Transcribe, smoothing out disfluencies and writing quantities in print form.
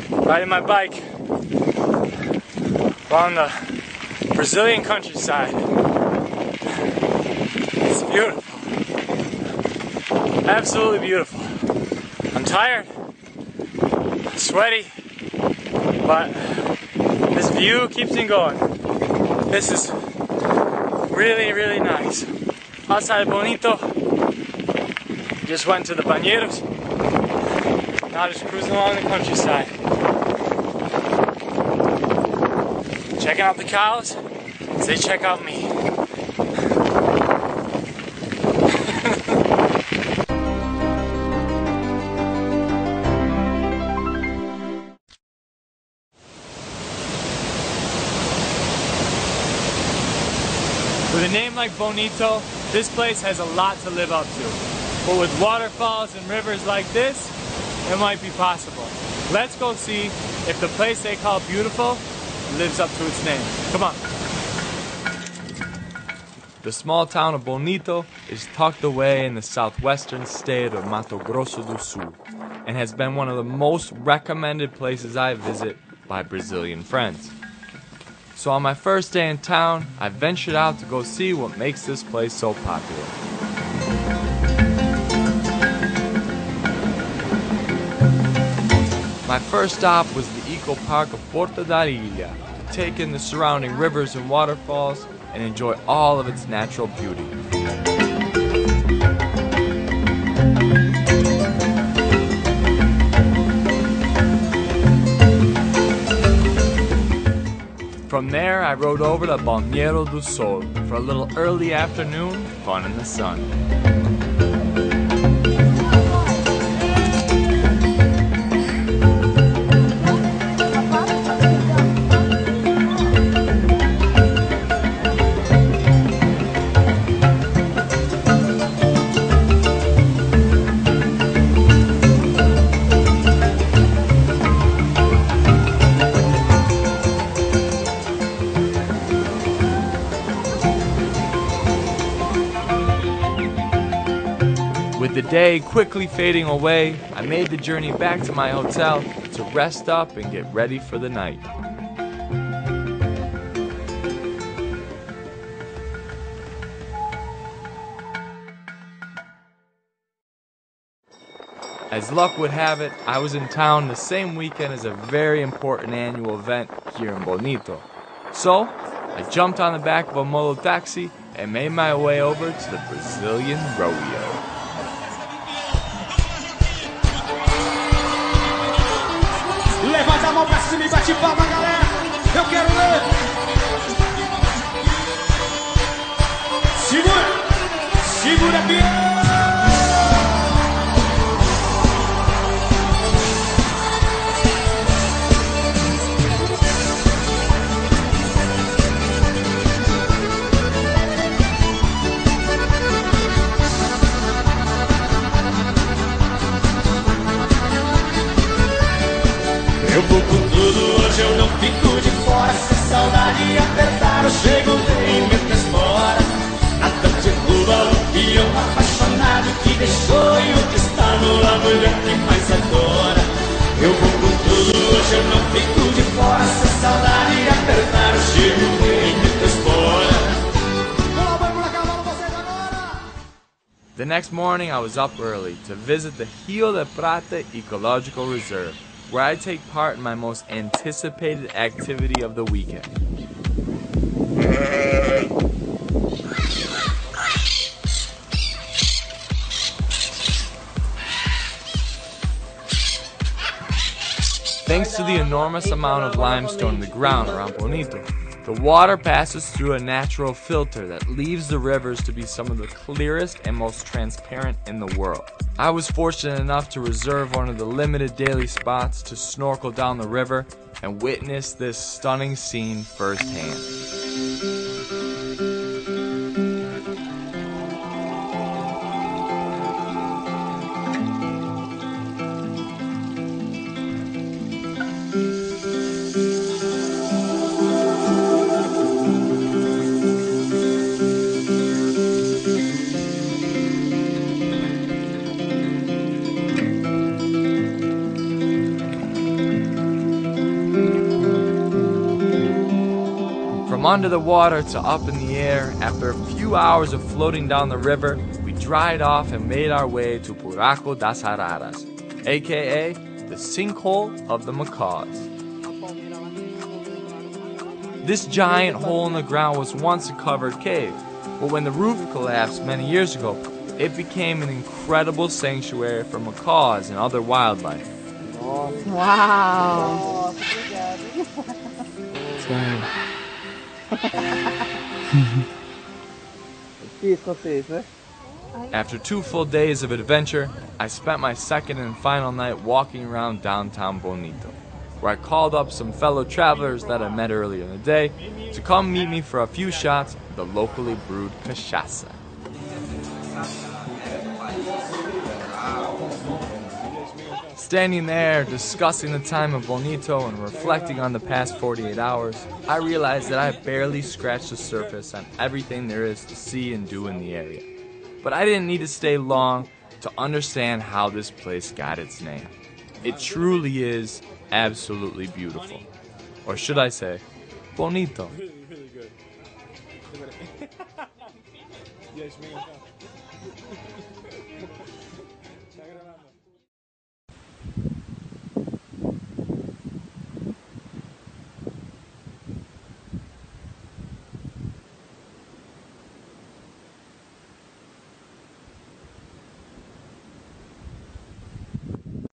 riding my bike along the Brazilian countryside. It's beautiful. Absolutely beautiful. I'm tired, sweaty, but this view keeps me going. This is really, really nice. Outside Bonito, just went to the Banheiros. Now just cruising along the countryside. Checking out the cows as they check out me. With a name like Bonito, this place has a lot to live up to. But with waterfalls and rivers like this, it might be possible. Let's go see if the place they call beautiful lives up to its name. Come on. The small town of Bonito is tucked away in the southwestern state of Mato Grosso do Sul and has been one of the most recommended places I visit by Brazilian friends. So on my first day in town, I ventured out to go see what makes this place so popular. My first stop was the Eco Park of Porto da Ilha to take in the surrounding rivers and waterfalls and enjoy all of its natural beauty. From there, I rode over to Balneário do Sol for a little early afternoon fun in the sun. With the day quickly fading away, I made the journey back to my hotel to rest up and get ready for the night. As luck would have it, I was in town the same weekend as a very important annual event here in Bonito. So, I jumped on the back of a moto taxi and made my way over to the Brazilian rodeo. Levanta a mão pra cima e bate palma, galera. Eu quero ver. Segura, segura aqui. Eu vou com tudo, hoje eu não fico de fora. Se saudade apertar, eu chego bem, meto as fora. Nada derruba o peão apaixonado que deixou e o que está no lado, mulher que mais adora. Eu vou com tudo, hoje eu não fico de fora. Se saudade apertar, eu chego bem, meto as fora. The next morning, I was up early to visit the Rio de Prata Ecological Reserve, where I take part in my most anticipated activity of the weekend. Thanks to the enormous amount of limestone in the ground around Bonito, the water passes through a natural filter that leaves the rivers to be some of the clearest and most transparent in the world. I was fortunate enough to reserve one of the limited daily spots to snorkel down the river and witness this stunning scene firsthand. under the water to up in the air, after a few hours of floating down the river, we dried off and made our way to Buraco das Araras, aka the sinkhole of the macaws. This giant hole in the ground was once a covered cave, but when the roof collapsed many years ago, it became an incredible sanctuary for macaws and other wildlife. Wow. After 2 full days of adventure, I spent my second and final night walking around downtown Bonito, where I called up some fellow travelers that I met earlier in the day to come meet me for a few shots of the locally brewed cachaça. Standing there, discussing the time of Bonito and reflecting on the past 48 hours, I realized that I barely scratched the surface on everything there is to see and do in the area. But I didn't need to stay long to understand how this place got its name. It truly is absolutely beautiful. Or should I say, bonito. Really good. Yes, me.